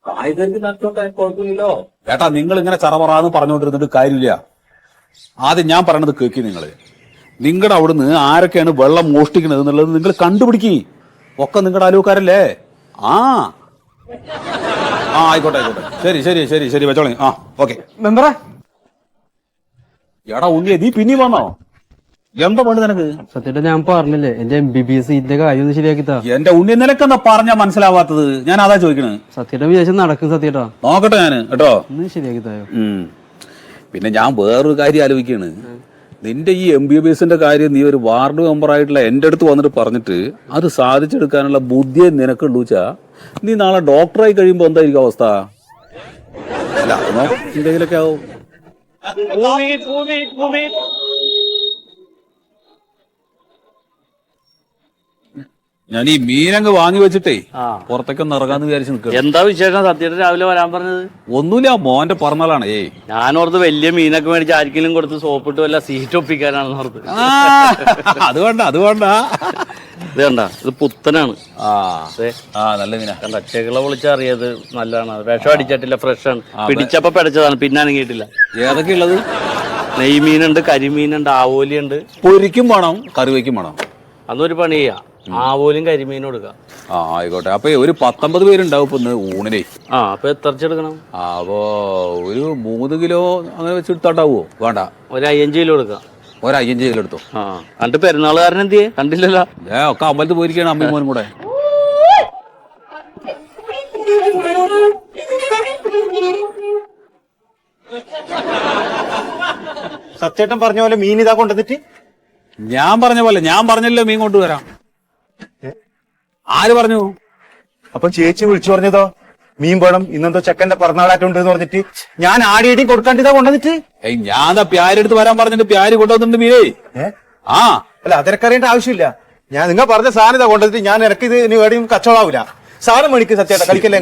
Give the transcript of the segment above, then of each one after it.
കായികർക്ക് നഷ്ടോട്ടെ കുഴപ്പമില്ലല്ലോ. ഏട്ടാ നിങ്ങൾ ഇങ്ങനെ ചറപറാന്ന് പറഞ്ഞുകൊണ്ടിരുന്നിട്ട് കാര്യമില്ല. ആദ്യം ഞാൻ പറയണത് കേൾക്കി. നിങ്ങളുടെ അവിടുന്ന് ആരൊക്കെയാണ് വെള്ളം മോഷ്ടിക്കുന്നത് എന്നുള്ളത് നിങ്ങൾ കണ്ടുപിടിക്കി. ഒക്കെ നിങ്ങളുടെ അയൽക്കാരല്ലേ. ആ ആയിക്കോട്ടെ. ശരി വെച്ചോളി. ഓക്കെ. മെമ്പറെ, എടാ ഉണ്ണിയെ നീ പിന്നെ വന്നോ? എന്താ വേണ്ട നിനക്ക്? സത്യമായിട്ട് ഞാൻ പറഞ്ഞില്ലേ എന്റെ MBBS സീറ്റിന്റെ കാര്യം ഒന്ന് ശരിയാക്കിത്താ. എന്റെ ഉണ്ണി നിനക്കെന്താ പറഞ്ഞാ മനസ്സിലാവാത്തത്? ഞാൻ അതാ ചോദിക്കണേ. സത്യമായിട്ട് വിചാരിച്ചാൽ നടക്കും. സത്യട്ടാ നോക്കട്ടെ ഞാൻ കേട്ടോ. ഒന്ന് ശരിയാക്കിത്തായോ? പിന്നെ ഞാൻ വേറൊരു കാര്യം ആലോചിക്കാണ്. നിന്റെ ഈ MBBSന്റെ കാര്യം നീ ഒരു വാർഡ് മെമ്പറായിട്ടുള്ള എന്റെ അടുത്ത് വന്നിട്ട് പറഞ്ഞിട്ട് അത് സാധിച്ചെടുക്കാനുള്ള ബുദ്ധിയെ നിനക്കുണ്ടൂച്ചാ നീ നാളെ ഡോക്ടറായി കഴിയുമ്പോ എന്തായിരിക്കും അവസ്ഥ? അല്ല എന്തെങ്കിലൊക്കെ ആവും. ഞാൻ ഈ മീനങ്ങ് വാങ്ങി വെച്ചിട്ടേ പുറത്തേക്കൊന്ന് ഇറങ്ങാന്ന് വിചാരിച്ചു നിൽക്കുക. എന്താ വിശേഷം? സത്യത്തിൽ രാവിലെ വരാൻ പറഞ്ഞത്? ഒന്നുമില്ല, മോന്റെ പറഞ്ഞാലാണ്. ഞാനോർത്ത് വലിയ മീനൊക്കെ മേടിച്ച് ആർക്കെങ്കിലും കൊടുത്ത് സോപ്പിട്ട് വല്ല സീറ്റ് ഒപ്പിക്കാനാണെന്ന് ഓർത്ത്. അത് വേണ്ട ഇത് കണ്ട, ഇത് പുത്തനാണ്. നല്ല മീനാ. കണ്ട, ചെകിള പൊളിച്ചറിയത് നല്ലതാണ്. വിഷം അടിച്ചിട്ടില്ല, ഫ്രഷ് ആണ്. പിടിച്ചപ്പോ പിടച്ചതാണ്, പിന്നെ അനങ്ങിയിട്ടില്ല. ഏതൊക്കെയുള്ളത്? നെയ്മീനുണ്ട്, കരിമീനുണ്ട്, ആവോലിയുണ്ട്. പൊരിക്കും വേണം, കറിവയ്ക്കും വേണം. അന്നൊരു പണി ചെയ്യാ, ആവോലും കരിമീനും എടുക്കാം. ആയിക്കോട്ടെ. അപ്പൊ ഒരു 19 പേരുണ്ടാവും ഇപ്പൊ ഇന്ന് ഊണിനെ. അപ്പൊ എത്രച്ചെടുക്കണം? അപ്പോ ഒരു 3 കിലോ അങ്ങനെ വെച്ചെടുത്താണ്ടാവോ? വേണ്ട, ഒരു 5 കിലോ എടുക്കാം. ഒരു 5 കിലോ എടുത്തോ. കണ്ട് പെരുന്നാളുകാരൻ എന്തിയെ കണ്ടില്ലല്ലോ? ഒക്കെ അമ്പലത്തിൽ പോയിരിക്കാണ് അമ്മയും മോനും കൂടെ. സത്യേട്ടൻ പറഞ്ഞ പോലെ മീൻ ഇതാ കൊണ്ടുവന്നിട്ട് ഞാൻ പറഞ്ഞല്ലോ മീൻ കൊണ്ടുവരാം. ആര് പറഞ്ഞു? അപ്പൊ ചേച്ചി വിളിച്ചു പറഞ്ഞതോ മീൻ വേണം, ഇന്നെന്തോ ചെക്കന്റെ പിറന്നാളായിട്ടുണ്ട് എന്ന് പറഞ്ഞിട്ട് ഞാൻ ആടിയടിയും കൊടുക്കാണ്ടിതാ കൊണ്ടുവന്നിട്ട്. ഞാൻ പ്യാരെടുത്ത് വരാൻ പറഞ്ഞിട്ട് പ്യാര് കൊണ്ടുവന്നിട്ടുണ്ട് മീനേ. അല്ല, അതിനൊക്കറിയേണ്ട ആവശ്യമില്ല. ഞാൻ നിങ്ങൾ പറഞ്ഞ സാധനം ഇതാ കൊണ്ടുവന്നിട്ട് ഞാൻ ഇറക്കി ഇത് ഇനി എവിടെയും കച്ചവടാവൂല. സാധനം മേടിക്കും സത്യേട്ടാ, കളിക്കല്ലേ?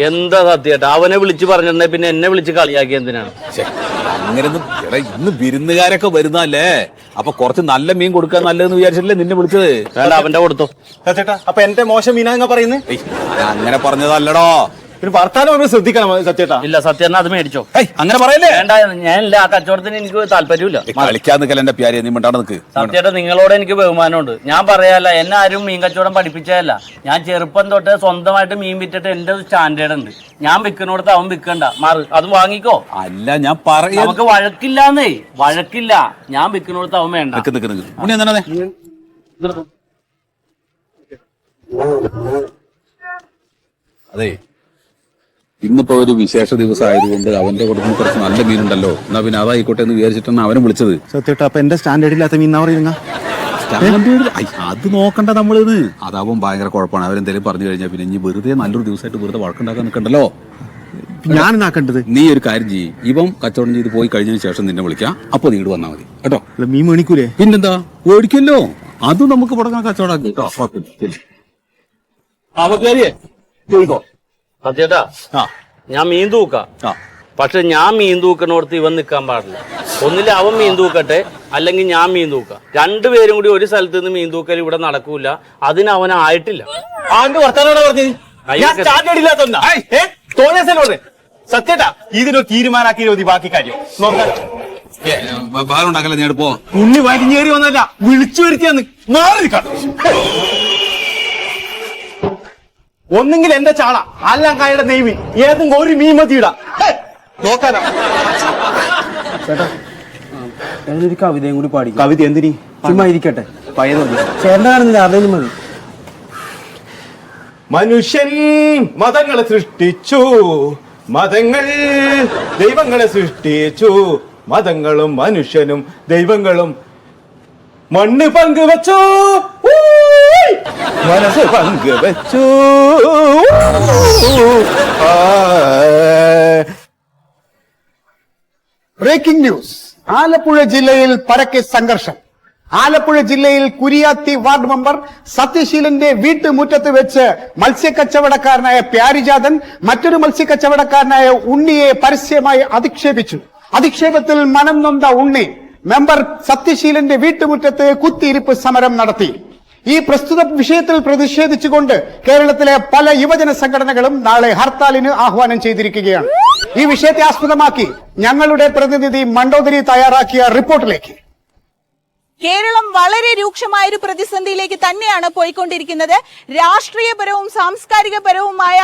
എന്താ സത്യേട്ടാ, അവനെ വിളിച്ച് പറഞ്ഞിട്ടുണ്ടെ പിന്നെ എന്നെ വിളിച്ച് കളിയാക്കി എന്തിനാണ്? അങ്ങനെയൊന്നും ഇന്ന് വിരുന്നുകാരൊക്കെ വരുന്നല്ലേ, അപ്പൊ കുറച്ച് നല്ല മീൻ കൊടുക്കാൻ നല്ലതെന്ന് വിചാരിച്ചിട്ടല്ലേ നിന്നെ വിളിച്ചത്. വേണ്ട, അവന്റെ കൊടുത്തോ സത്യേട്ടാ. അപ്പൊ എന്റെ മോശം മീനാ നിങ്ങൾ പറയുന്നത്? അങ്ങനെ പറഞ്ഞതല്ലടോ. പിന്നെ വർത്താനം ശ്രദ്ധിക്കണം സത്യേട്ടാ. ഇല്ല, സത്യേട്ടൻ അത് മേടിച്ചോ. അങ്ങനെ പറയല്ലേ. വേണ്ട, ഞാനില്ല, ആ കച്ചവടത്തിന് എനിക്ക് താല്പര്യമില്ല. കളിക്കാൻ നിൽക്കല എന്റെ പ്യാരി, നീ മിണ്ടാണ്ട് നിൽക്ക്. സത്യേട്ടൻ, നിങ്ങളോട് എനിക്ക് ബഹുമാനമുണ്ട്. ഞാൻ പറയാല്ല, എന്നെ ആരും മീൻ കച്ചവടം പഠിപ്പിച്ചതല്ല. ഞാൻ ചെറുപ്പം തൊട്ട് സ്വന്തമായിട്ട് മീൻ വിറ്റിട്ട് എന്റെ ഒരു സ്റ്റാൻഡേർഡ് ഉണ്ട്. ഞാൻ വിൽക്കുന്നോടത്ത് അവൻ വിൽക്കണ്ട, മാറ്, അത് വാങ്ങിക്കോ. അല്ല, ഞാൻ പറയാം, നമുക്ക് വഴക്കില്ലാന്നേ, വഴക്കില്ല. ഞാൻ വിൽക്കുന്നോടത്ത് അവൻ വേണ്ട. അതെ, ഇന്നിപ്പോ ഒരു വിശേഷ ദിവസം ആയതുകൊണ്ട് അവന്റെ കൊടുക്കുന്ന കുറച്ച് നല്ല മീനുണ്ടല്ലോ, എന്നാ പിന്നെ അതായിക്കോട്ടെ എന്ന് വിചാരിച്ചിട്ടാണ് അവനെ വിളിച്ചത്. സത്യേട്ടാ, അപ്പൊ എന്റെ സ്റ്റാൻഡേർഡ് ഇല്ലാത്ത മീൻ പറയുന്ന അത് നോക്കണ്ട നമ്മളിത്. അതാവും ഭയങ്കര കുഴപ്പമാണ്. അവരെന്തെങ്കിലും പറഞ്ഞു കഴിഞ്ഞാൽ പിന്നെ ഇനി വെറുതെ നല്ലൊരു ദിവസമായിട്ട് വെറുതെ വഴക്കുണ്ടാക്കാൻ നിൽക്കണ്ടല്ലോ. ഞാൻ നാക്കണ്ടത്. നീ ഒരു കാര്യം ചെയ്യും, ഇവൻ കച്ചവടം ചെയ്ത് പോയി കഴിഞ്ഞതിന് ശേഷം നിന്നെ വിളിക്കാം. അപ്പൊ നീ വന്നാൽ മതി കേട്ടോ. മീൻ മേടിക്കൂലേ? പിന്നെന്താ, മേടിക്കല്ലോ. അത് നമുക്ക് പുറക്കാൻ കച്ചവടാക്കി കേട്ടോ. സത്യേട്ടാ, ഞാൻ മീൻ തൂക്കാം. പക്ഷെ ഞാൻ മീൻ തൂക്കണോടത്ത് ഇവൻ നിൽക്കാൻ പാടില്ല. ഒന്നില്ല അവൻ മീൻ തൂക്കട്ടെ, അല്ലെങ്കിൽ ഞാൻ മീൻ തൂക്കാം. രണ്ടുപേരും കൂടി ഒരു സ്ഥലത്ത് നിന്ന് മീൻ തൂക്കൽ ഇവിടെ നടക്കൂല. അതിന് അവനായിട്ടില്ല. സത്യേട്ടാ, ഇതിനൊരു തീരുമാനാക്കി ബാക്കി കാര്യം പോ. ഉണ്ണി വലിഞ്ഞേറി വന്നല്ല, വിളിച്ചു വരുത്തിയാന്ന്. ഒന്നെങ്കിൽ എന്റെ ചാള, അല്ലങ്കായുടെ നെയ്മീൻ, ഏതെങ്കിലും ഒരു മീൻ മതിയിടാ നോക്കാനാ. ചേട്ടാ, ഞാനൊരു കവിതയും കൂടി പാടി. കവിത എന്തിനീ? ചുമ്മാ ഇരിക്കട്ടെ, പയ്യതോന്നി. ചേട്ടൻ കാണുന്നില്ല, ആരുടെയും മതി. മനുഷ്യൻ മതങ്ങളെ സൃഷ്ടിച്ചു, മതങ്ങൾ ദൈവങ്ങളെ സൃഷ്ടിച്ചു, മതങ്ങളും മനുഷ്യനും ദൈവങ്ങളും മണ്ണ് പങ്കുവച്ചു, മനസ്സ് പങ്കുവച്ചു. Breaking news. ആലപ്പുഴ ജില്ലയിൽ പരക്കെ സംഘർഷം. ആലപ്പുഴ ജില്ലയിൽ കുരിയാത്തി വാർഡ് മെമ്പർ സത്യശീലന്റെ വീട്ടുമുറ്റത്ത് വെച്ച് മത്സ്യക്കച്ചവടക്കാരനായ പ്യാരിജാതൻ മറ്റൊരു മത്സ്യക്കച്ചവടക്കാരനായ ഉണ്ണിയെ പരസ്യമായി അധിക്ഷേപിച്ചു. അധിക്ഷേപത്തിൽ മനം നൊന്ത ഉണ്ണി മെമ്പർ സത്യശീലന്റെ വീട്ടുമുറ്റത്ത് കുത്തിയിരിപ്പ് സമരം നടത്തി. ഈ പ്രസ്തുത വിഷയത്തിൽ പ്രതിഷേധിച്ചുകൊണ്ട് കേരളത്തിലെ പല യുവജന സംഘടനകളും നാളെ ഹർത്താലിന് ആഹ്വാനം ചെയ്തിരിക്കുകയാണ്. ഈ വിഷയത്തെ ആസ്പദമാക്കി ഞങ്ങളുടെ പ്രതിനിധി മണ്ടോദരി തയ്യാറാക്കിയ റിപ്പോർട്ടിലേക്ക്. കേരളം വളരെ രൂക്ഷമായ ഒരു പ്രതിസന്ധിയിലേക്ക് തന്നെയാണ് പോയിക്കൊണ്ടിരിക്കുന്നത്. രാഷ്ട്രീയപരവും സാംസ്കാരികപരവുമായ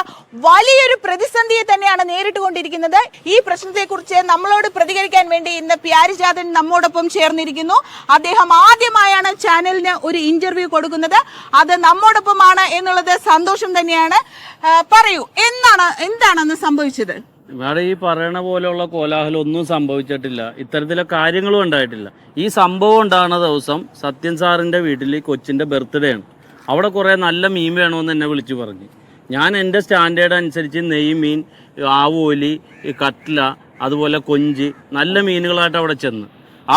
വലിയൊരു പ്രതിസന്ധിയെ തന്നെയാണ് നേരിട്ടുകൊണ്ടിരിക്കുന്നത്. ഈ പ്രശ്നത്തെക്കുറിച്ച് നമ്മളോട് പ്രതികരിക്കാൻ വേണ്ടി ഇന്ന് പ്യാരിജാതൻ നമ്മോടൊപ്പം ചേർന്നിരിക്കുന്നു. അദ്ദേഹം ആദ്യമായാണ് ചാനലിന് ഒരു ഇന്റർവ്യൂ കൊടുക്കുന്നത്. അത് നമ്മോടൊപ്പമാണ് എന്നുള്ളത് സന്തോഷം തന്നെയാണ്. പറയൂ, എന്താണെന്ന് സംഭവിച്ചത്? ഇവിടെ ഈ പറയണ പോലെയുള്ള കോലാഹലം ഒന്നും സംഭവിച്ചിട്ടില്ല. ഇത്തരത്തിലെ കാര്യങ്ങളും ഉണ്ടായിട്ടില്ല. ഈ സംഭവം ഉണ്ടാകുന്ന ദിവസം സത്യൻ സാറിൻ്റെ വീട്ടിൽ കൊച്ചിൻ്റെ ബർത്ത്ഡേ ആണ്. അവിടെ കുറേ നല്ല മീൻ വേണമെന്ന് എന്നെ വിളിച്ചു പറഞ്ഞു. ഞാൻ എൻ്റെ സ്റ്റാൻഡേർഡ് അനുസരിച്ച് നെയ് മീൻ, ആവോലി, കട്ട്ല, അതുപോലെ കൊഞ്ച്, നല്ല മീനുകളായിട്ട് അവിടെ ചെന്ന്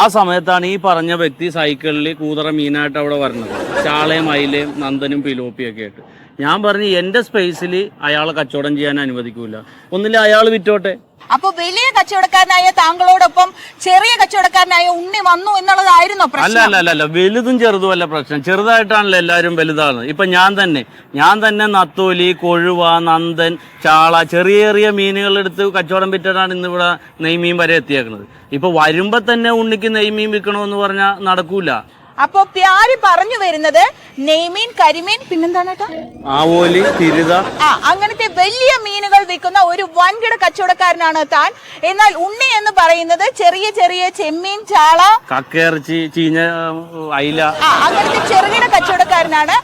ആ സമയത്താണ് ഈ പറഞ്ഞ വ്യക്തി സൈക്കിളിൽ കൂതറ മീനായിട്ട് അവിടെ വരുന്നത്. ചാളയും അയിലയും നന്ദനും പിലോപ്പിയൊക്കെ ആയിട്ട്. ഞാൻ പറഞ്ഞു എൻ്റെ സ്പേസിൽ അയാളെ കച്ചവടം ചെയ്യാൻ അനുവദിക്കൂല. ഒന്നില്ല അയാൾ വിറ്റോട്ടെ. അപ്പൊ വലിയ കച്ചവടക്കാരനായ താങ്കളോടൊപ്പം ചെറിയ കച്ചവടക്കാരനായ ഉണ്ണി വന്നു എന്നുള്ളതായിരുന്നോ പ്രശ്നം? അല്ല, വലുതും ചെറുതും അല്ല പ്രശ്നം. ചെറുതായിട്ടാണല്ലോ എല്ലാവരും വലുതാണ്. ഇപ്പൊ ഞാൻ തന്നെ നത്തോലി, കൊഴുവ, നന്ദൻ, ചാള, ചെറിയ ചെറിയ മീനുകൾ എടുത്ത് കച്ചവടം വിറ്റിട്ടാണ് ഇന്നിവിടെ നെയ്മീൻ വരെ എത്തിയേക്കുന്നത്. ഇപ്പൊ വരുമ്പോ തന്നെ ഉണ്ണിക്ക് നെയ്മീൻ വിൽക്കണമെന്ന് പറഞ്ഞാൽ നടക്കൂല. അപ്പൊ പ്യാരി പറഞ്ഞു വരുന്നത് നെയ്മീൻ, കരിമീൻ, പിന്നെന്താണ് ആവോലി, തിരുത, അങ്ങനത്തെ വലിയ മീനുകൾ വിൽക്കുന്ന ഒരു വൻകിട കച്ചവടക്കാരനാണ് താൻ. എന്നാൽ ഉണ്ണി എന്ന് പറയുന്നത് ചെറിയ ചെറിയ ചെമ്മീൻ, ചാള, കക്കയിറച്ചി, ചീഞ്ഞ അയില, അങ്ങനത്തെ ചെറുകിട കച്ചവടക്കാരനാണ്.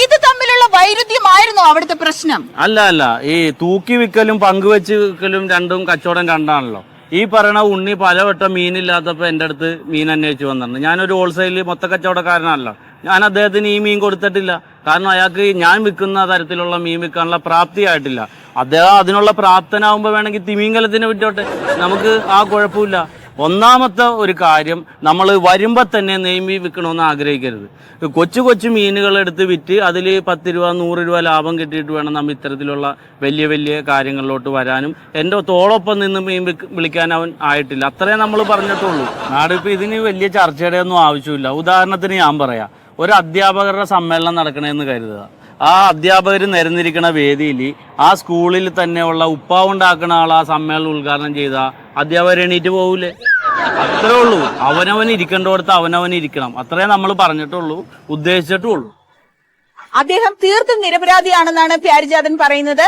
ഇത് തമ്മിലുള്ള വൈരുദ്ധ്യമായിരുന്നു അവിടുത്തെ പ്രശ്നം? അല്ല, ഈ തൂക്കി വിൽക്കലും പങ്കുവെച്ച് വിൽക്കലും രണ്ടും കച്ചവടം രണ്ടാണല്ലോ. ഈ പറയണ ഉണ്ണി പലവട്ടം മീനില്ലാത്തപ്പോൾ എൻ്റെ അടുത്ത് മീൻ അന്വേഷിച്ച് വന്നിട്ടുണ്ട്. ഞാനൊരു ഹോൾസെയിൽ മൊത്ത കച്ചവടക്കാരനല്ല. ഞാൻ അദ്ദേഹത്തിന് ഈ മീൻ കൊടുത്തിട്ടില്ല. കാരണം അയാൾക്ക് ഞാൻ വിൽക്കുന്ന തരത്തിലുള്ള മീൻ വിൽക്കാനുള്ള പ്രാപ്തിയായിട്ടില്ല. അദ്ദേഹം അതിനുള്ള പ്രാപ്തനാകുമ്പോൾ വേണമെങ്കിൽ തിമീങ്കലത്തിന് വിറ്റോട്ടെ, നമുക്ക് ആ കുഴപ്പമില്ല. ഒന്നാമത്തെ ഒരു കാര്യം, നമ്മൾ വരുമ്പോൾ തന്നെ നെയ്മീൻ വിൽക്കണമെന്ന് ആഗ്രഹിക്കരുത്. കൊച്ചു മീനുകൾ എടുത്ത് വിറ്റ് അതിൽ 10 രൂപ 100 രൂപ ലാഭം കിട്ടിയിട്ട് വേണം നമ്മൾ ഇത്തരത്തിലുള്ള വലിയ കാര്യങ്ങളിലോട്ട് വരാനും. എൻ്റെ തോളൊപ്പം നിന്ന് മീൻ വിളിക്കാൻ അവൻ ആയിട്ടില്ല. അത്രേ നമ്മൾ പറഞ്ഞിട്ടുള്ളൂ. നാടിപ്പോൾ ഇതിന് വലിയ ചർച്ചയുടെ ഒന്നും ആവശ്യമില്ല. ഉദാഹരണത്തിന് ഞാൻ പറയാം, ഒരു അധ്യാപകരുടെ സമ്മേളനം നടക്കണമെന്ന് കരുതുക. ആ അധ്യാപകർ നിരന്നിരിക്കുന്ന വേദിയിൽ ആ സ്കൂളിൽ തന്നെയുള്ള ഉപ്പാവുണ്ടാക്കുന്ന ആൾ ആ സമ്മേളനം ഉദ്ഘാടനം ചെയ്ത അധ്യാപകർ എണീറ്റ് പോകൂലേ? അത്രേ ഉള്ളൂ. അവനവൻ ഇരിക്കേണ്ടടുത്ത് അവനവൻ ഇരിക്കണം. അത്രേ നമ്മൾ പറഞ്ഞിട്ടുള്ളൂ, ഉദ്ദേശിച്ചിട്ടുള്ളൂ. അദ്ദേഹം തീർത്തും നിരപരാധിയാണെന്നാണ് പ്യാരിജാതൻ പറയുന്നത്.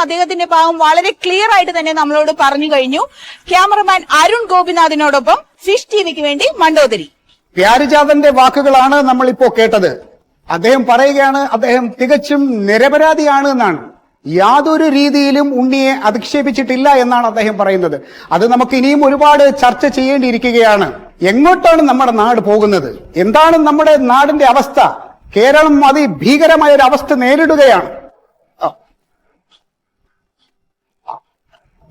അദ്ദേഹത്തിന്റെ ഭാഗം വളരെ ക്ലിയർ ആയിട്ട് തന്നെ നമ്മളോട് പറഞ്ഞു കഴിഞ്ഞു. ക്യാമറമാൻ അരുൺ ഗോപിനാഥിനോടൊപ്പം ഫിഷ് ടിവിക്ക് വേണ്ടി മണ്ടോദരി. പ്യാരിജാതന്റെ വാക്കുകളാണ് നമ്മളിപ്പോ കേട്ടത്. അദ്ദേഹം പറയുകയാണ് അദ്ദേഹം തികച്ചും നിരപരാധിയാണ് എന്നാണ്. യാതൊരു രീതിയിലും ഉണ്ണിയെ അധിക്ഷേപിച്ചിട്ടില്ല എന്നാണ് അദ്ദേഹം പറയുന്നത്. അത് നമുക്ക് ഇനിയും ഒരുപാട് ചർച്ച ചെയ്യേണ്ടിയിരിക്കുകയാണ്. എങ്ങോട്ടാണ് നമ്മുടെ നാട് പോകുന്നത്? എന്താണ് നമ്മുടെ നാടിന്റെ അവസ്ഥ? കേരളം അതിഭീകരമായ ഒരു അവസ്ഥ നേരിടുകയാണ്.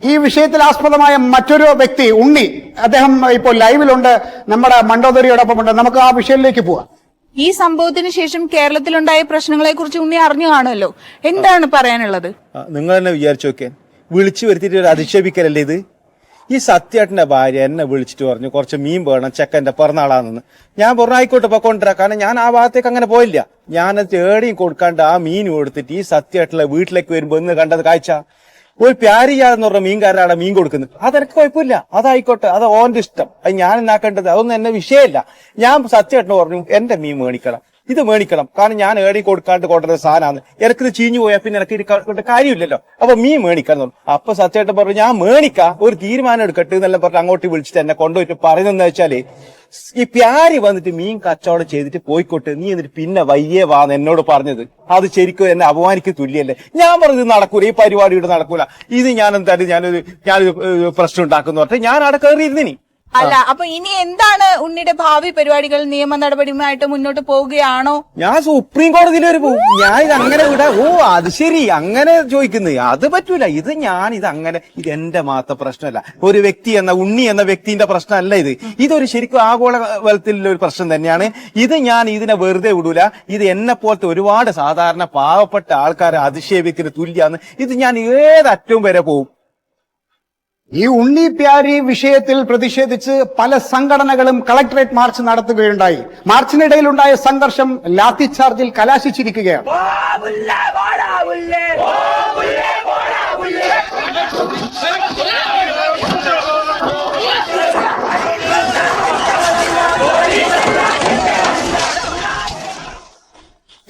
ഈ വിഷയത്തിൽ ആസ്പദമായ മറ്റൊരു വ്യക്തി ഉണ്ണി, അദ്ദേഹം ഇപ്പോൾ ലൈവിലുണ്ട്, നമ്മുടെ മണ്ടോദരിയോടൊപ്പം ഉണ്ട്. നമുക്ക് ആ വിഷയത്തിലേക്ക് പോവാം. ഈ സംഭവത്തിന് ശേഷം കേരളത്തിലുണ്ടായ പ്രശ്നങ്ങളെ കുറിച്ച് ഉണ്ണി അറിഞ്ഞു കാണുമല്ലോ. എന്താണ് പറയാനുള്ളത്? നിങ്ങൾ തന്നെ വിചാരിച്ചു നോക്കിയാൽ, വിളിച്ചു വരുത്തിയിട്ട് ഒരു അധിക്ഷേപിക്കലല്ലേ ഇത്? ഈ സത്യേട്ടന്റെ ഭാര്യ എന്നെ വിളിച്ചിട്ട് പറഞ്ഞു കുറച്ച് മീൻ വേണം, ചെക്കന്റെ പിറന്നാളാണെന്ന്. ഞാൻ പറഞ്ഞു ആയിക്കോട്ടെ കൊണ്ടുവരാം. കാരണം ഞാൻ ആ ഭാഗത്തേക്ക് അങ്ങനെ പോയില്ല. ഞാനത് ഏടിയും കൊടുക്കാണ്ട് ആ മീൻ കൊടുത്തിട്ട് ഈ സത്യേട്ടന്റെ വീട്ടിലേക്ക് വരുമ്പോ ഇന്ന് കണ്ടത് കാഴ്ച, ഒരു പ്യാരിജാതെന്ന് പറഞ്ഞ മീൻകാരാണ് മീൻ കൊടുക്കുന്നത്. അതെനിക്ക് കുഴപ്പമില്ല, അതായിക്കോട്ടെ, അത് ഓന്റെ ഇഷ്ടം. അത് ഞാൻ എന്നാക്കേണ്ടത് അതൊന്നും എന്നെ വിഷയമില്ല. ഞാൻ സത്യേട്ടന് പറഞ്ഞു എന്റെ മീൻ മേടിക്കണം, ഇത് മേടിക്കണം. കാരണം ഞാൻ ഏടി കൊടുക്കാണ്ട് കൊണ്ടുവരുന്ന സാധനമാണ്. എനിക്കിത് ചീഞ്ഞു പോയാൽ പിന്നെ എനിക്ക് ഇത് കാര്യമില്ലല്ലോ. അപ്പൊ മീൻ മേടിക്കണം. അപ്പൊ സത്യേട്ടൻ പറഞ്ഞു ഞാൻ മേടിക്കാം, ഒരു തീരുമാനം എടുക്കട്ടെ എന്നെല്ലാം പറഞ്ഞ് അങ്ങോട്ട് വിളിച്ചിട്ട് എന്നെ കൊണ്ടുപോയിട്ട് പറയുന്നതെന്ന് വെച്ചാല്, ഈ പ്യാരി വന്നിട്ട് മീൻ കച്ചവടം ചെയ്തിട്ട് പോയിക്കോട്ടെ, നീ എന്നിട്ട് പിന്നെ വയ്യേ വാന്ന് എന്നോട് പറഞ്ഞത്. അത് ശരിക്കും എന്നെ അപമാനിക്ക് തുല്യല്ലേ? ഞാൻ പറഞ്ഞത് നടക്കൂല, ഈ പരിപാടി ഇവിടെ നടക്കൂല, ഇത് ഞാൻ എന്തായാലും ഞാനൊരു പ്രശ്നം ഉണ്ടാക്കുന്നു പറഞ്ഞിട്ട് ഞാൻ അവിടെ കയറിയിരുന്നിനി. അല്ല, അപ്പൊ ഇനി എന്താണ് ഉണ്ണിയുടെ ഭാവി പരിപാടികൾ? നിയമ നടപടിയുമായിട്ട് മുന്നോട്ട് പോവുകയാണോ? ഞാൻ സുപ്രീം കോടതിയിൽ വരെ പോകും. ഞാൻ ഇത് അങ്ങനെ വിടാ. ഓ അത് ശരി, അങ്ങനെ ചോദിക്കുന്നത് അത് പറ്റൂല. ഇത് അങ്ങനെ ഇത് എന്റെ മാത്രം പ്രശ്നമല്ല, ഒരു വ്യക്തി ഉണ്ണി എന്ന വ്യക്തിന്റെ പ്രശ്നമല്ല ഇത്. ഇതൊരു ശരിക്കും ആഗോളതലത്തിലുള്ള ഒരു പ്രശ്നം തന്നെയാണ്. ഞാൻ ഇതിനെ വെറുതെ വിടൂല. ഇത് എന്നെ പോലത്തെ ഒരുപാട് സാധാരണ പാവപ്പെട്ട ആൾക്കാരെ അധിക്ഷേപിക്കുന്ന തുല്യാന്ന്. ഇത് ഞാൻ ഏതറ്റവും വരെ പോകും. ഈ ഉണ്ണി പ്യാരി വിഷയത്തിൽ പ്രതിഷേധിച്ച് പല സംഘടനകളും കളക്ടറേറ്റ് മാർച്ച് നടത്തുകയുണ്ടായി. മാർച്ചിനിടയിലുണ്ടായ സംഘർഷം ലാത്തി ചാർജിൽ കലാശിച്ചിരിക്കുകയാണ്.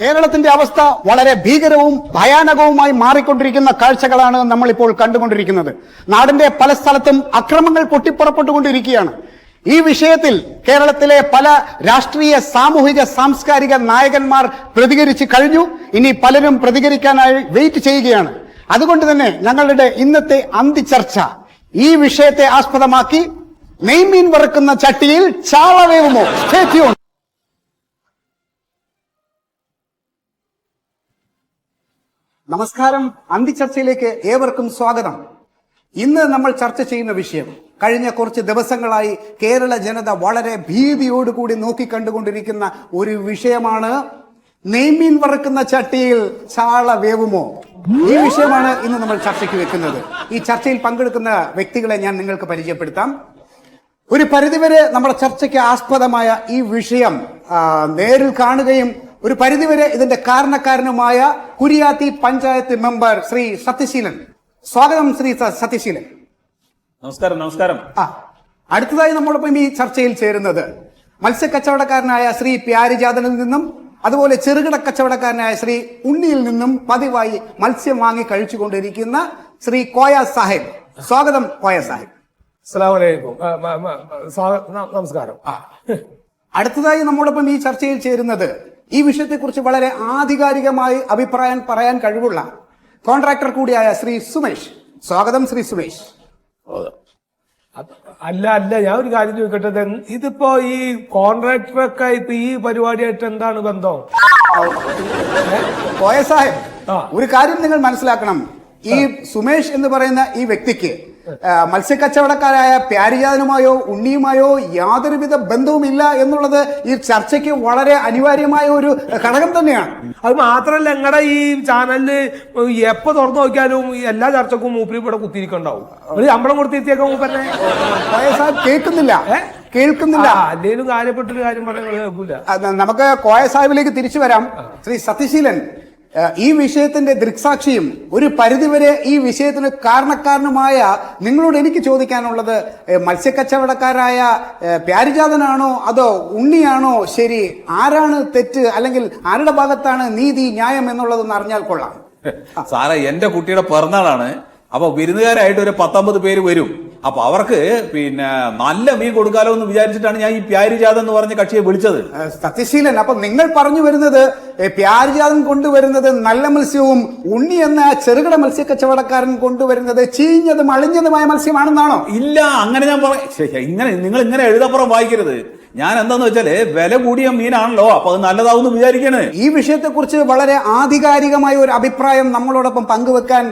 കേരളത്തിന്റെ അവസ്ഥ വളരെ ഭീകരവും ഭയാനകവുമായി മാറിക്കൊണ്ടിരിക്കുന്ന കാഴ്ചകളാണ് നമ്മളിപ്പോൾ കണ്ടുകൊണ്ടിരിക്കുന്നത്. നാടിന്റെ പല സ്ഥലത്തും അക്രമങ്ങൾ പൊട്ടിപ്പുറപ്പെട്ടുകൊണ്ടിരിക്കുകയാണ്. ഈ വിഷയത്തിൽ കേരളത്തിലെ പല രാഷ്ട്രീയ, സാമൂഹിക, സാംസ്കാരിക നായകന്മാർ പ്രതികരിച്ചു കഴിഞ്ഞു. ഇനി പലരും പ്രതികരിക്കാനായി വെയിറ്റ് ചെയ്യുകയാണ്. അതുകൊണ്ട് തന്നെ ഞങ്ങളുടെ ഇന്നത്തെ അന്തിചർച്ച ഈ വിഷയത്തെ ആസ്പദമാക്കി നെയ്മീൻ വറുക്കുന്ന ചട്ടിയിൽ ചാള വേവുമോ? Stay tuned. നമസ്കാരം. അന്തിചർച്ചയിലേക്ക് ഏവർക്കും സ്വാഗതം. ഇന്ന് നമ്മൾ ചർച്ച ചെയ്യുന്ന വിഷയം കഴിഞ്ഞ കുറച്ച് ദിവസങ്ങളായി കേരള ജനത വളരെ ഭീതിയോടുകൂടി നോക്കിക്കണ്ടുകൊണ്ടിരിക്കുന്ന ഒരു വിഷയമാണ്. നെയ്മീൻ വറുക്കുന്ന ചട്ടിയിൽ ചാള വേവുമോ? ഈ വിഷയമാണ് ഇന്ന് നമ്മൾ ചർച്ചയ്ക്ക് വെക്കുന്നത്. ഈ ചർച്ചയിൽ പങ്കെടുക്കുന്ന വ്യക്തികളെ ഞാൻ നിങ്ങൾക്ക് പരിചയപ്പെടുത്താം. ഒരു പരിധിവരെ നമ്മുടെ ചർച്ചയ്ക്ക് ആസ്പദമായ ഈ വിഷയം നേരിൽ കാണുകയും ഒരു പരിധിവരെ ഇതിന്റെ കാരണക്കാരനുമായ കുരിയാത്തി പഞ്ചായത്ത് മെമ്പർ ശ്രീ സത്യശീലൻ. സ്വാഗതം ശ്രീ സത്യശീലൻ. നമസ്കാരം. നമസ്കാരം. അടുത്തതായി നമ്മളൊപ്പം ഈ ചർച്ചയിൽ ചേരുന്നത് മത്സ്യക്കച്ചവടക്കാരനായ ശ്രീ പ്യാരിജാതനിൽ നിന്നും അതുപോലെ ചെറുകിട കച്ചവടക്കാരനായ ശ്രീ ഉണ്ണിയിൽ നിന്നും പതിവായി മത്സ്യം വാങ്ങി കഴിച്ചുകൊണ്ടിരിക്കുന്ന ശ്രീ കോയ സാഹിബ്. സ്വാഗതം കോയ സാഹിബ്. അസ്സലാമു അലൈക്കും. നമസ്കാരം. അടുത്തതായി നമ്മോടൊപ്പം ഈ ചർച്ചയിൽ ചേരുന്നത് ഈ വിഷയത്തെക്കുറിച്ച് വളരെ ആധികാരികമായി അഭിപ്രായം പറയാൻ കഴിവുള്ള കോൺട്രാക്ടർ കൂടിയായ ശ്രീ സുമേഷ്. സ്വാഗതം ശ്രീ സുമേഷ്. അല്ല ഞാൻ ഒരു കാര്യം ചോദിക്കട്ടെ, ഇതിപ്പോ ഈ കോൺട്രാക്ടറൊക്കെ ഇപ്പൊ ഈ പരിപാടിയായിട്ട് എന്താണ് ബന്ധം? കോയ സാഹിബ്, ഒരു കാര്യം നിങ്ങൾ മനസ്സിലാക്കണം. ഈ സുമേഷ് എന്ന് പറയുന്ന ഈ വ്യക്തിക്ക് മത്സ്യക്കച്ചവടക്കാരായ പ്യാരിജാതനുമായോ ഉണ്ണിയുമായോ യാതൊരുവിധ ബന്ധവുമില്ല എന്നുള്ളത് ഈ ചർച്ചയ്ക്ക് വളരെ അനിവാര്യമായ ഒരു ഘടകം തന്നെയാണ്. അത് മാത്രല്ല, ഞങ്ങളുടെ ഈ ചാനലില് എപ്പോ തുറന്നു നോക്കിയാലും എല്ലാ ചർച്ചക്കും മൂപ്പര് ഇവിടെ കുത്തിയിരിക്കണ്ടാവും. ഒരു ശമ്പളം കൊടുത്തിരിച്ചേക്കാം മൂപ്പന്നെ. കേൾക്കുന്നില്ല. അല്ലെങ്കിലും കാര്യപ്പെട്ടൊരു കാര്യം പറയാൻ കേൾക്കൂല. നമുക്ക് കോയ സാഹിബിലേക്ക് തിരിച്ചു വരാം. ശ്രീ സത്യശീലൻ, ഈ വിഷയത്തിന്റെ ദൃക്സാക്ഷിയും ഒരു പരിധിവരെ ഈ വിഷയത്തിന് കാരണക്കാരനുമായ നിങ്ങളോട് എനിക്ക് ചോദിക്കാനുള്ളത്, മത്സ്യക്കച്ചവടക്കാരായ പ്യാരിജാതനാണോ അതോ ഉണ്ണിയാണോ ശരി? ആരാണ് തെറ്റ്, അല്ലെങ്കിൽ ആരുടെ ഭാഗത്താണ് നീതി, ന്യായം എന്നുള്ളതൊന്ന് അറിഞ്ഞാൽ കൊള്ളാം. സാറേ, എന്റെ കുട്ടിയുടെ പിറന്നാളാണ്. അപ്പൊ വിരുന്നുകാരായിട്ട് ഒരു 19 പേര് വരും. അപ്പൊ അവർക്ക് പിന്നെ നല്ല മീൻ കൊടുക്കാലോ എന്ന് വിചാരിച്ചിട്ടാണ് ഞാൻ ഈ പ്യാരിജാതൻ എന്ന് പറഞ്ഞ കക്ഷിയെ വിളിച്ചത്. സത്യശീലൻ, അപ്പൊ നിങ്ങൾ പറഞ്ഞു വരുന്നത് പ്യാരിജാതൻ കൊണ്ടുവരുന്നത് നല്ല മത്സ്യവും ഉണ്ണി എന്ന ചെറുകിട മത്സ്യ കച്ചവടക്കാരൻ കൊണ്ടുവരുന്നത് ചീഞ്ഞതും അളിഞ്ഞതുമായ മത്സ്യമാണെന്നാണോ? ഇല്ല, അങ്ങനെ ഞാൻ ഇങ്ങനെ നിങ്ങൾ ഇങ്ങനെ എഴുതപ്പുറം വായിക്കരുത്. ഞാൻ എന്താന്ന് വെച്ചാല് വില കൂടിയ മീനാണല്ലോ, അപ്പൊ അത് നല്ലതാവും വിചാരിക്കണ്. ഈ വിഷയത്തെക്കുറിച്ച് വളരെ ആധികാരികമായ ഒരു അഭിപ്രായം നമ്മളോടൊപ്പം പങ്കുവെക്കാൻ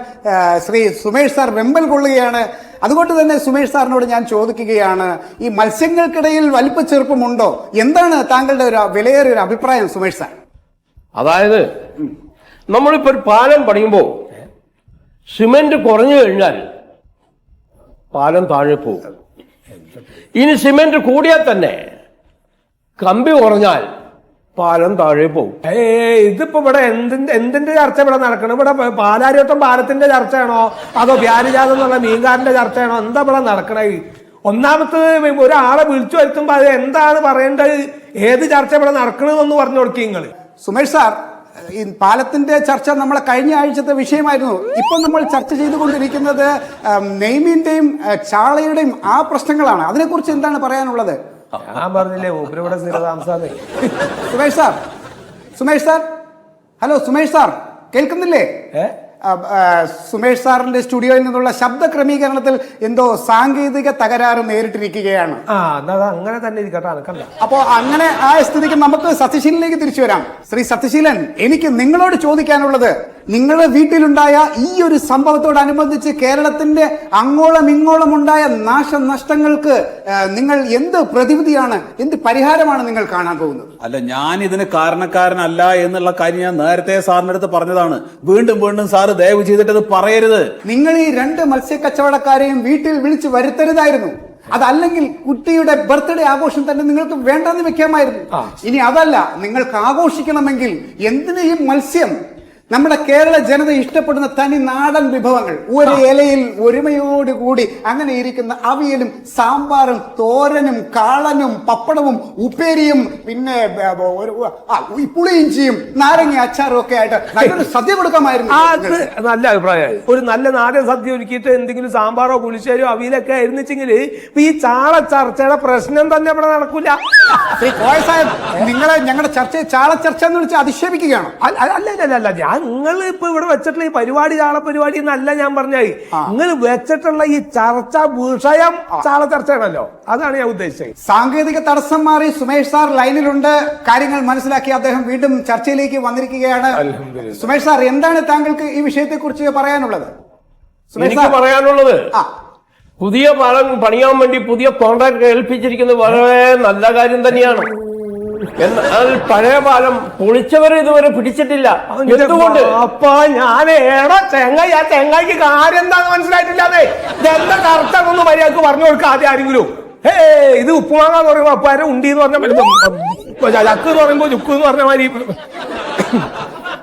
ശ്രീ സുമേഷ് സാർ വെമ്പൽ കൊള്ളുകയാണ്. അതുകൊണ്ട് തന്നെ സുമേഷ് സാറിനോട് ഞാൻ ചോദിക്കുകയാണ്, ഈ മത്സ്യങ്ങൾക്കിടയിൽ വലിപ്പ ചെറുപ്പമുണ്ടോ? എന്താണ് താങ്കളുടെ ഒരു വിലയേറിയ ഒരു അഭിപ്രായം സുമേഷ് സാർ? അതായത് നമ്മളിപ്പോ ഒരു പാലം പണിയുമ്പോൾ സിമെന്റ് കുറഞ്ഞു കഴിഞ്ഞാൽ പാലം താഴെ പോകും. ഇനി സിമെന്റ് കൂടിയാൽ തന്നെ കമ്പി കുറഞ്ഞാൽ പാലം താഴെ പോകും. ഇതിപ്പോ ഇവിടെ എന്തിന്റെ ചർച്ച ഇവിടെ നടക്കണം? ഇവിടെ പാലാരിവട്ടം പാലത്തിന്റെ ചർച്ചയാണോ അതോ പ്യാരിജാതം എന്നുള്ള മീൻകാരന്റെ ചർച്ചയാണോ? എന്താ ഇവിടെ നടക്കണേ? ഒന്നാമത്തത്, ഒരാളെ വിളിച്ചു വരുത്തുമ്പോ അത് എന്താണ് പറയേണ്ടത്, ഏത് ചർച്ച ഇവിടെ നടക്കണമെന്ന് പറഞ്ഞു കൊടുക്കുക നിങ്ങൾ. സുമേഷ് സാർ, ഈ പാലത്തിന്റെ ചർച്ച നമ്മളെ കഴിഞ്ഞ ആഴ്ചത്തെ വിഷയമായിരുന്നു. ഇപ്പൊ നമ്മൾ ചർച്ച ചെയ്തുകൊണ്ടിരിക്കുന്നത് നെയ്മീന്റെയും ചാളയുടെയും ആ പ്രശ്നങ്ങളാണ്. അതിനെക്കുറിച്ച് എന്താണ് പറയാനുള്ളത്? ഞാൻ പറഞ്ഞില്ലേ മൂപ്പരിവിടെ സ്ഥിരതാമസാന്നേ. Sumesh sir, hello Sumesh sir, കേൾക്കുന്നില്ലേ? സുമേഷ് സാറിന്റെ സ്റ്റുഡിയോയിൽ നിന്നുള്ള ശബ്ദ ക്രമീകരണത്തിൽ എന്തോ സാങ്കേതിക തകരാറ് നേരിട്ടിരിക്കുകയാണ്. അങ്ങനെ തന്നെ ഇരിക്കട്ടെ. അപ്പോ അങ്ങനെ ആ സ്ഥിതിക്ക് നമുക്ക് സത്യശീലനിലേക്ക് തിരിച്ചു വരാം. ശ്രീ സത്യശീലൻ, എനിക്ക് നിങ്ങളോട് ചോദിക്കാനുള്ളത്, നിങ്ങളുടെ വീട്ടിലുണ്ടായ ഈ ഒരു സംഭവത്തോടനുബന്ധിച്ച് കേരളത്തിന്റെ അങ്ങോളം ഇങ്ങോളം ഉണ്ടായ നാശനഷ്ടങ്ങൾക്ക് നിങ്ങൾ എന്ത് പ്രതിവിധിയാണ്, എന്ത് പരിഹാരമാണ് നിങ്ങൾ കാണാൻ പോകുന്നത്? അല്ല, ഞാൻ ഇതിന് കാരണക്കാരനല്ല എന്നുള്ള കാര്യം ഞാൻ നേരത്തെ സാറിന്റെ അടുത്ത് പറഞ്ഞതാണ്. വീണ്ടും വീണ്ടും സാറ് ദയവ് ചെയ്തിട്ട് അത് പറയരുത്. നിങ്ങൾ ഈ 2 മത്സ്യക്കച്ചവടക്കാരെയും വീട്ടിൽ വിളിച്ചു വരുത്തരുതായിരുന്നു. അതല്ലെങ്കിൽ കുട്ടിയുടെ ബർത്ത്ഡേ ആഘോഷം തന്നെ നിങ്ങൾക്ക് വേണ്ടെന്ന് വെക്കാമായിരുന്നു. ഇനി അതല്ല, നിങ്ങൾക്ക് ആഘോഷിക്കണമെങ്കിൽ എന്തിന് ഈ മത്സ്യം? നമ്മുടെ കേരള ജനത ഇഷ്ടപ്പെടുന്ന തനി നാടൻ വിഭവങ്ങൾ, ഒരു ഇലയിൽ ഒരുമയോടുകൂടി അങ്ങനെ ഇരിക്കുന്ന അവിയലും സാമ്പാറും തോരനും കാളനും പപ്പടവും ഉപ്പേരിയും പിന്നെ പുളിയിഞ്ചിയും നാരങ്ങ അച്ചാറും ഒക്കെ ആയിട്ട് നല്ലൊരു സദ്യ കൊടുക്കാമായിരുന്നു. നല്ല അഭിപ്രായമായി. ഒരു നല്ല നാടൻ സദ്യ ഒരുക്കിയിട്ട് എന്തെങ്കിലും സാമ്പാറോ പുളിശ്ശേരിയോ അവിയലൊക്കെ ആയിരുന്നെങ്കിൽ ഈ ചാള ചർച്ചയുടെ പ്രശ്നം തന്നെ ഇവിടെ നടക്കൂല. ശ്രീ കോയ സാഹിബ്, നിങ്ങളെ ഞങ്ങളുടെ ചർച്ചയെ ചാള ചർച്ച എന്ന് വിളിച്ച് അധിക്ഷേപിക്കുകയാണോ? അല്ല, ഞാൻ നിങ്ങൾ ഇപ്പൊ ഇവിടെ വെച്ചിട്ടുള്ള ഈ പരിപാടി ചാള പരിപാടി എന്നല്ല ഞാൻ പറഞ്ഞത്. നിങ്ങൾ വെച്ചിട്ടുള്ള ഈ ചർച്ച വിഷയം ചാള ചർച്ചയാണല്ലോ, അതാണ് ഞാൻ ഉദ്ദേശിച്ചത്. സാങ്കേതിക തടസ്സം മാറി സുമേഷ് സാർ ലൈനിലുണ്ട്. കാര്യങ്ങൾ മനസ്സിലാക്കി അദ്ദേഹം വീണ്ടും ചർച്ചയിലേക്ക് വന്നിരിക്കുകയാണ്. സുമേഷ് സാർ, എന്താണ് താങ്കൾക്ക് ഈ വിഷയത്തെ കുറിച്ച് പറയാനുള്ളത്? എനിക്ക് പറയാനുള്ളത്, പുതിയ പാലം പണിയാൻ വേണ്ടി പുതിയ കോൺട്രാക്ട് ഏൽപ്പിച്ചിരിക്കുന്നത് വളരെ നല്ല കാര്യം തന്നെയാണ്. എന്നാൽ പഴയ പാലം പൊളിച്ചവരെ ഇതുവരെ പിടിച്ചിട്ടില്ല. എന്തുകൊണ്ട്? അപ്പൊ ഞാൻ ഏടാ ചെങ്ങായി, ആ ചെങ്ങായിക്ക് കാര്യം എന്താന്ന് മനസ്സിലായിട്ടില്ലാതെ എന്താ കറുത്താണെന്ന് മര്യാദക്ക് പറഞ്ഞു കൊടുക്കുക ആദ്യം ആരെങ്കിലും. ഇത് ഉപ്പുമാങ്ങാന്ന് പറയുമ്പോ അപ്പാരെ ഉണ്ടി എന്ന് പറഞ്ഞ ചക്ക് എന്ന് പറയുമ്പോ ചുക്ക് എന്ന് പറഞ്ഞ മാതിരി.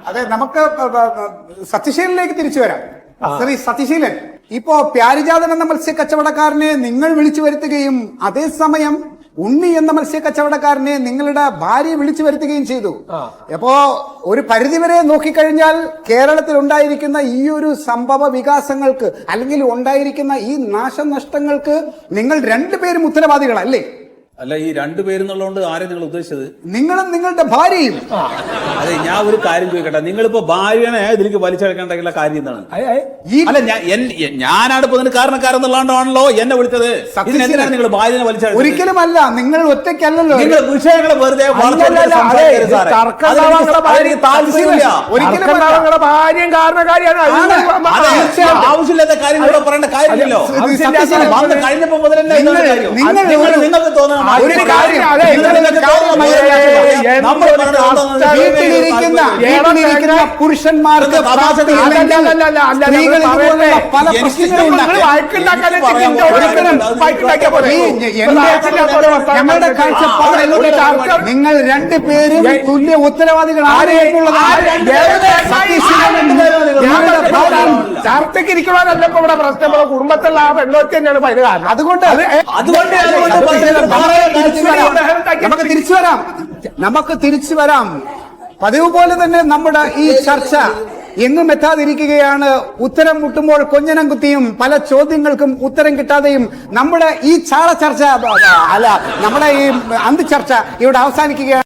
അതെ, നമുക്ക് സത്യശീലനിലേക്ക് തിരിച്ചു വരാം. ശ്രീ സത്യശീലൻ, ഇപ്പോ പ്യാരിജാതൻ എന്ന മത്സ്യക്കച്ചവടക്കാരനെ നിങ്ങൾ വിളിച്ചു വരുത്തുകയും അതേസമയം ഉണ്ണി എന്ന മത്സ്യക്കച്ചവടക്കാരനെ നിങ്ങളുടെ ഭാര്യ വിളിച്ചു വരുത്തുകയും ചെയ്തു. അപ്പോ ഒരു പരിധിവരെ നോക്കിക്കഴിഞ്ഞാൽ കേരളത്തിൽ ഉണ്ടായിരിക്കുന്ന ഈ ഒരു സംഭവ വികാസങ്ങൾക്ക് അല്ലെങ്കിൽ ഉണ്ടായിരിക്കുന്ന ഈ നാശനഷ്ടങ്ങൾക്ക് നിങ്ങൾ 2 പേരും ഉത്തരവാദികളല്ലേ? അല്ല, ഈ 2 പേരെന്നുള്ളതുകൊണ്ട് ആരെ നിങ്ങൾ ഉദ്ദേശിച്ചത്? നിങ്ങളും നിങ്ങളുടെ ഭാര്യയും. അതെ, ഞാൻ ഒരു കാര്യം ചോദിക്കട്ടെ, നിങ്ങളിപ്പോ ഭാര്യനെ ഇതിലേക്ക് വലിച്ചെടുക്കേണ്ട കാര്യം എന്താണ്? അല്ല, ഞാനാണ് ഇപ്പൊ ഇതിന് കാരണക്കാരെന്നുള്ളതാണല്ലോ എന്നെ വിളിച്ചത്. ഇതിനെന്തിനാണ് നിങ്ങൾ ഭാര്യനെ വലിച്ചെടുത്തത്? ഒരിക്കലും അല്ല, നിങ്ങൾ ഒറ്റയ്ക്കല്ലോ. നിങ്ങൾ വിഷയങ്ങളെ വെറുതെ ഭാര്യയും കാരണക്കാരിയാണ്. ആവശ്യമില്ലാത്ത കാര്യങ്ങൾ പറയേണ്ട കാര്യമില്ലല്ലോ. കഴിഞ്ഞപ്പോ മുതൽ നിങ്ങൾക്ക് തോന്നണം വീട്ടിലിരിക്കുന്ന പുരുഷന്മാർക്ക് പല ഞങ്ങളുടെ കാഴ്ചപ്പാട് നിങ്ങൾ 2 പേരും തുല്യ ഉത്തരവാദികളാണ്. ചർച്ചയ്ക്ക് ഇരിക്കുവാനല്ല ഇപ്പൊ ഇവിടെ പ്രശ്നം, കുടുംബത്തിലുള്ള ആ പെണ്ണോക്ക് തന്നെയാണ് അതിന് കാരണം. അതുകൊണ്ട് നമുക്ക് തിരിച്ചു വരാം. പതിവ് പോലെ തന്നെ നമ്മുടെ ഈ ചർച്ച എങ്ങും എത്താതിരിക്കുകയാണ്. ഉത്തരം മുട്ടുമ്പോൾ കൊഞ്ഞനം കുത്തിയും പല ചോദ്യങ്ങൾക്കും ഉത്തരം കിട്ടാതെയും നമ്മുടെ ഈ ചാള ചർച്ച, അല്ല നമ്മുടെ ഈ അന്തി ചർച്ച ഇവിടെ അവസാനിക്കുകയാണ്.